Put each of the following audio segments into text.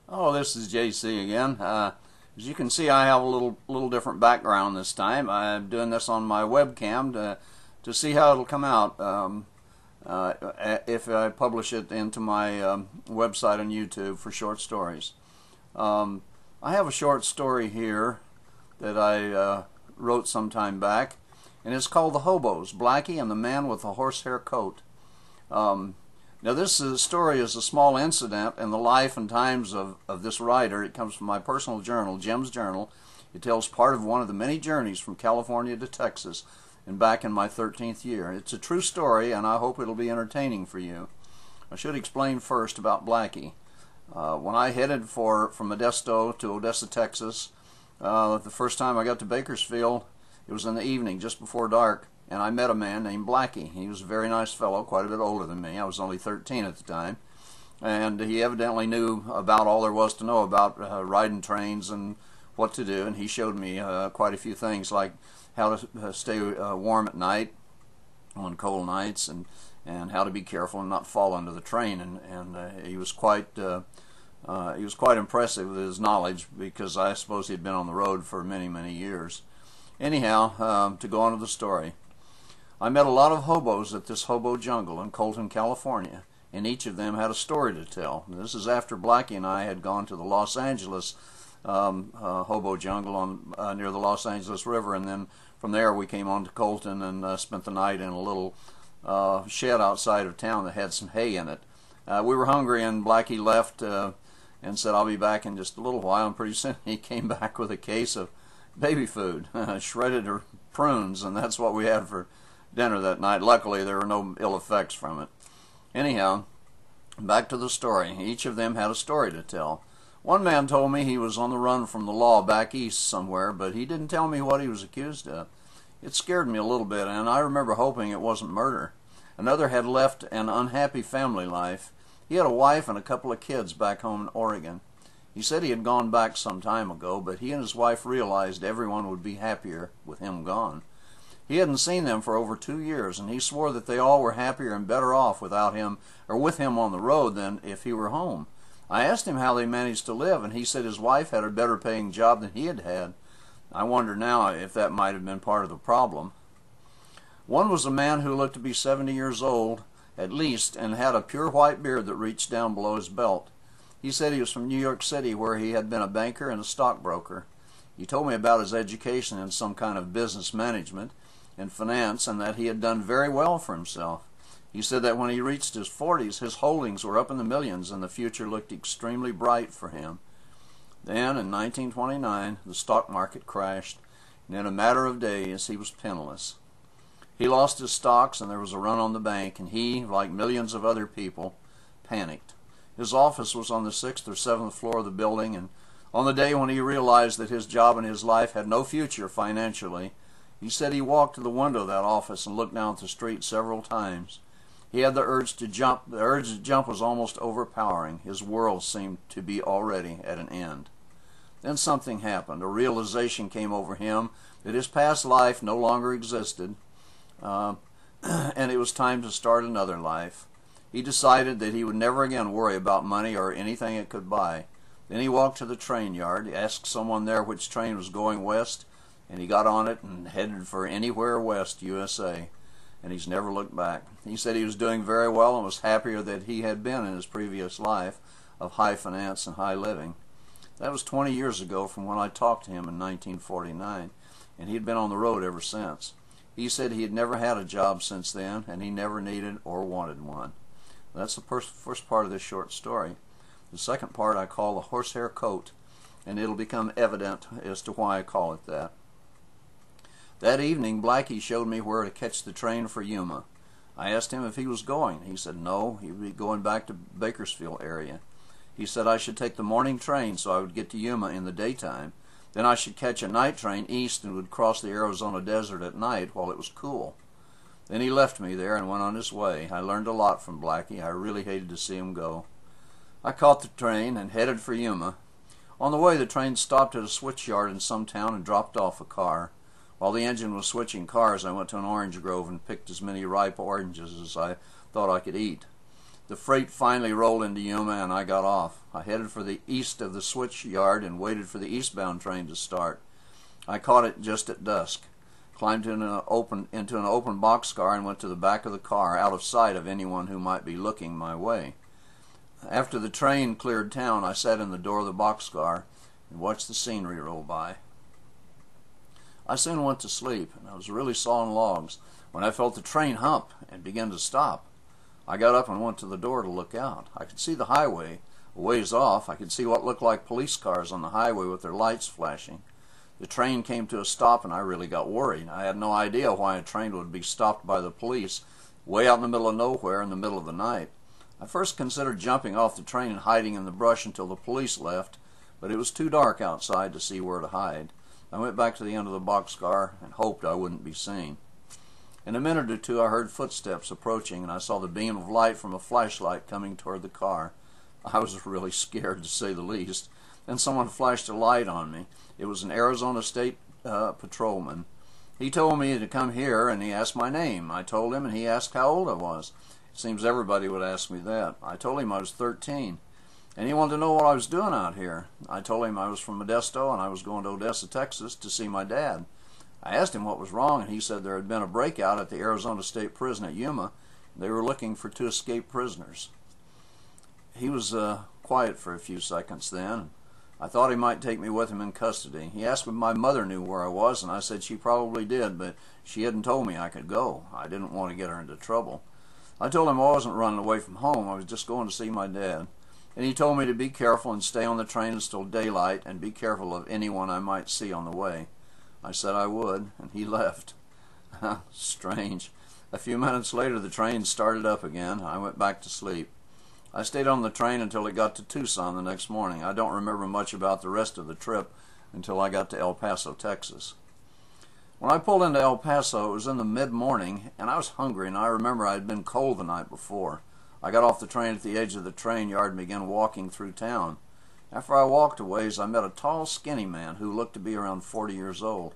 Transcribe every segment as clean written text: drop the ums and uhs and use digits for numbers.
Oh, this is JC again. As you can see, I have a little different background this time. I'm doing this on my webcam to see how it'll come out if I publish it into my website on YouTube for short stories. I have a short story here that I wrote some time back, and it's called The Hobos, Blackie and the Man with the Horsehair Coat. Now this story is a small incident in the life and times of this writer. It comes from my personal journal, Jim's Journal. It tells part of one of the many journeys from California to Texas and back in my 13th year. It's a true story, and I hope it'll be entertaining for you. I should explain first about Blackie. When I headed from Modesto to Odessa, Texas, the first time I got to Bakersfield, it was in the evening, just before dark, and I met a man named Blackie. He was a very nice fellow, quite a bit older than me. I was only 13 at the time, and he evidently knew about all there was to know about riding trains and what to do, and he showed me quite a few things, like how to stay warm at night on cold nights, and how to be careful and not fall under the train. And he was quite impressive with his knowledge, because I suppose he'd been on the road for many years. Anyhow, to go on to the story. I met a lot of hobos at this hobo jungle in Colton, California, and each of them had a story to tell. This is after Blackie and I had gone to the Los Angeles hobo jungle near the Los Angeles River, and then from there we came on to Colton and spent the night in a little shed outside of town that had some hay in it. We were hungry, and Blackie left and said, "I'll be back in just a little while," and pretty soon he came back with a case of baby food, shredded prunes, and that's what we had for dinner that night. Luckily, there were no ill effects from it. Anyhow, back to the story. Each of them had a story to tell. One man told me he was on the run from the law back east somewhere, but he didn't tell me what he was accused of. It scared me a little bit, and I remember hoping it wasn't murder. Another had left an unhappy family life. He had a wife and a couple of kids back home in Oregon. He said he had gone back some time ago, but he and his wife realized everyone would be happier with him gone. He hadn't seen them for over 2 years, and he swore that they all were happier and better off without him, or with him on the road, than if he were home. I asked him how they managed to live, and he said his wife had a better paying job than he had had. I wonder now if that might have been part of the problem. One was a man who looked to be 70 years old, at least, and had a pure white beard that reached down below his belt. He said he was from New York City, where he had been a banker and a stockbroker. He told me about his education in some kind of business management and finance, and that he had done very well for himself. He said that when he reached his 40s, his holdings were up in the millions, and the future looked extremely bright for him. Then, in 1929, the stock market crashed, and in a matter of days, he was penniless. He lost his stocks, and there was a run on the bank, and he, like millions of other people, panicked. His office was on the 6th or 7th floor of the building, and on the day when he realized that his job and his life had no future financially, he said he walked to the window of that office and looked down at the street several times. He had the urge to jump. The urge to jump was almost overpowering. His world seemed to be already at an end. Then something happened. A realization came over him that his past life no longer existed, and it was time to start another life. He decided that he would never again worry about money or anything it could buy. Then he walked to the train yard, asked someone there which train was going west, and he got on it and headed for anywhere west, USA, and he's never looked back. He said he was doing very well and was happier than he had been in his previous life of high finance and high living. That was 20 years ago from when I talked to him in 1949, and he had been on the road ever since. He said he had never had a job since then, and he never needed or wanted one. That's the first part of this short story. The second part I call The Horsehair Coat, and it'll become evident as to why I call it that. That evening, Blackie showed me where to catch the train for Yuma. I asked him if he was going. He said no, he would be going back to Bakersfield area. He said I should take the morning train so I would get to Yuma in the daytime. Then I should catch a night train east and would cross the Arizona desert at night while it was cool. Then he left me there and went on his way. I learned a lot from Blackie. I really hated to see him go. I caught the train and headed for Yuma. On the way, the train stopped at a switch yard in some town and dropped off a car. While the engine was switching cars, I went to an orange grove and picked as many ripe oranges as I thought I could eat. The freight finally rolled into Yuma and I got off. I headed for the east of the switch yard and waited for the eastbound train to start. I caught it just at dusk, climbed into an open boxcar and went to the back of the car, out of sight of anyone who might be looking my way. After the train cleared town, I sat in the door of the boxcar and watched the scenery roll by. I soon went to sleep, and I was really sawing logs when I felt the train hump and began to stop. I got up and went to the door to look out. I could see the highway. A ways off, I could see what looked like police cars on the highway with their lights flashing. The train came to a stop, and I really got worried. I had no idea why a train would be stopped by the police way out in the middle of nowhere in the middle of the night. I first considered jumping off the train and hiding in the brush until the police left, but it was too dark outside to see where to hide. I went back to the end of the boxcar and hoped I wouldn't be seen. In a minute or two I heard footsteps approaching, and I saw the beam of light from a flashlight coming toward the car. I was really scared, to say the least. Then someone flashed a light on me. It was an Arizona State patrolman. He told me to come here, and he asked my name. I told him, and he asked how old I was. It seems everybody would ask me that. I told him I was 13. And he wanted to know what I was doing out here. I told him I was from Modesto, and I was going to Odessa, Texas, to see my dad. I asked him what was wrong, and he said there had been a breakout at the Arizona State Prison at Yuma. They were looking for 2 escaped prisoners. He was quiet for a few seconds then. I thought he might take me with him in custody. He asked if my mother knew where I was, and I said she probably did, but she hadn't told me I could go. I didn't want to get her into trouble. I told him I wasn't running away from home. I was just going to see my dad. And he told me to be careful and stay on the train until daylight and be careful of anyone I might see on the way. I said I would, and he left. Strange. A few minutes later the train started up again. I went back to sleep. I stayed on the train until it got to Tucson the next morning. I don't remember much about the rest of the trip until I got to El Paso, Texas. When I pulled into El Paso, it was in the mid-morning, and I was hungry, and I remember I had been cold the night before. I got off the train at the edge of the train yard and began walking through town. After I walked a ways, I met a tall, skinny man who looked to be around 40 years old.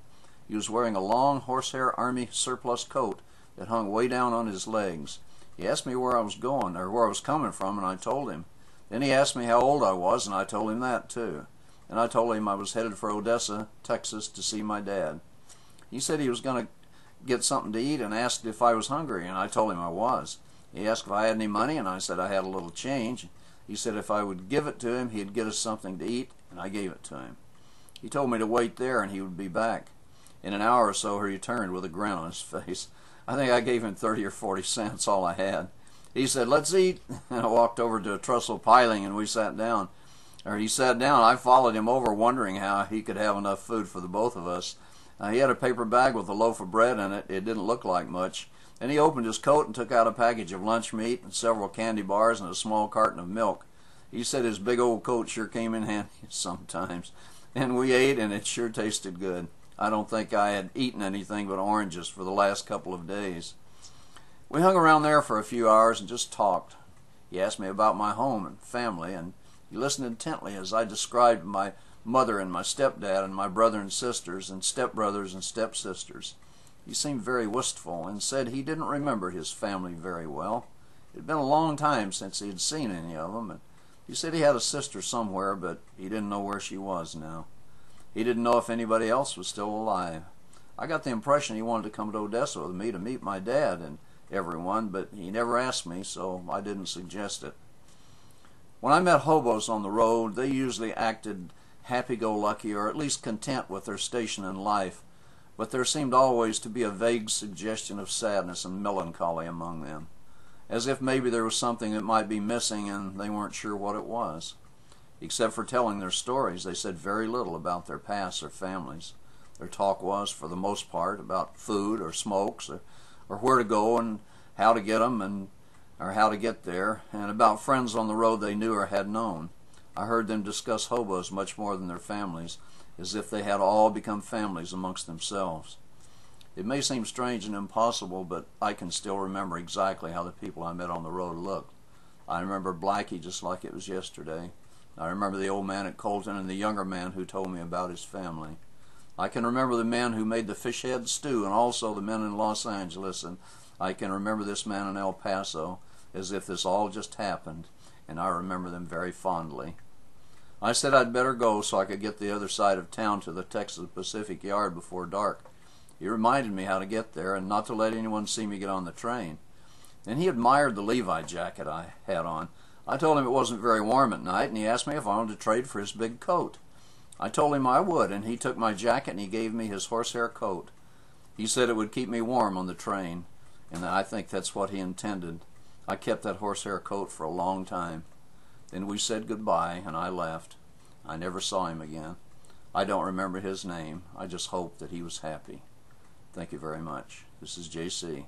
He was wearing a long horsehair army surplus coat that hung way down on his legs. He asked me where I was going, or where I was coming from, and I told him. Then he asked me how old I was, and I told him that too. And I told him I was headed for Odessa, Texas, to see my dad. He said he was going to get something to eat and asked if I was hungry, and I told him I was. He asked if I had any money, and I said I had a little change. He said if I would give it to him, he'd get us something to eat, and I gave it to him. He told me to wait there, and he would be back. In an hour or so, he returned with a grin on his face. I think I gave him 30 or 40 cents, all I had. He said, "Let's eat." And I walked over to a trestle piling, and we sat down. Or he sat down. I followed him over, wondering how he could have enough food for the both of us. He had a paper bag with a loaf of bread in it. It didn't look like much. Then he opened his coat and took out a package of lunch meat and several candy bars and a small carton of milk. He said his big old coat sure came in handy sometimes. And we ate, and it sure tasted good. I don't think I had eaten anything but oranges for the last couple of days. We hung around there for a few hours and just talked. He asked me about my home and family, and he listened intently as I described my mother and my stepdad and my brother and sisters and stepbrothers and stepsisters. He seemed very wistful and said he didn't remember his family very well. It had been a long time since he had seen any of them, and he said he had a sister somewhere, but he didn't know where she was now. He didn't know if anybody else was still alive. I got the impression he wanted to come to Odessa with me to meet my dad and everyone, but he never asked me, so I didn't suggest it. When I met hobos on the road, they usually acted happy-go-lucky, or at least content with their station in life, but there seemed always to be a vague suggestion of sadness and melancholy among them, as if maybe there was something that might be missing and they weren't sure what it was. Except for telling their stories, they said very little about their past or families. Their talk was, for the most part, about food or smokes or where to go and how to get them or how to get there, and about friends on the road they knew or had known. I heard them discuss hobos much more than their families, as if they had all become families amongst themselves. It may seem strange and impossible, but I can still remember exactly how the people I met on the road looked. I remember Blackie just like it was yesterday. I remember the old man at Colton and the younger man who told me about his family. I can remember the men who made the fish head stew, and also the men in Los Angeles, and I can remember this man in El Paso, as if this all just happened, and I remember them very fondly. I said I'd better go so I could get the other side of town to the Texas Pacific Yard before dark. He reminded me how to get there and not to let anyone see me get on the train. And he admired the Levi jacket I had on. I told him it wasn't very warm at night, and he asked me if I wanted to trade for his big coat. I told him I would, and he took my jacket and he gave me his horsehair coat. He said it would keep me warm on the train, and I think that's what he intended. I kept that horsehair coat for a long time. Then we said goodbye, and I left. I never saw him again. I don't remember his name. I just hope that he was happy. Thank you very much. This is J.C.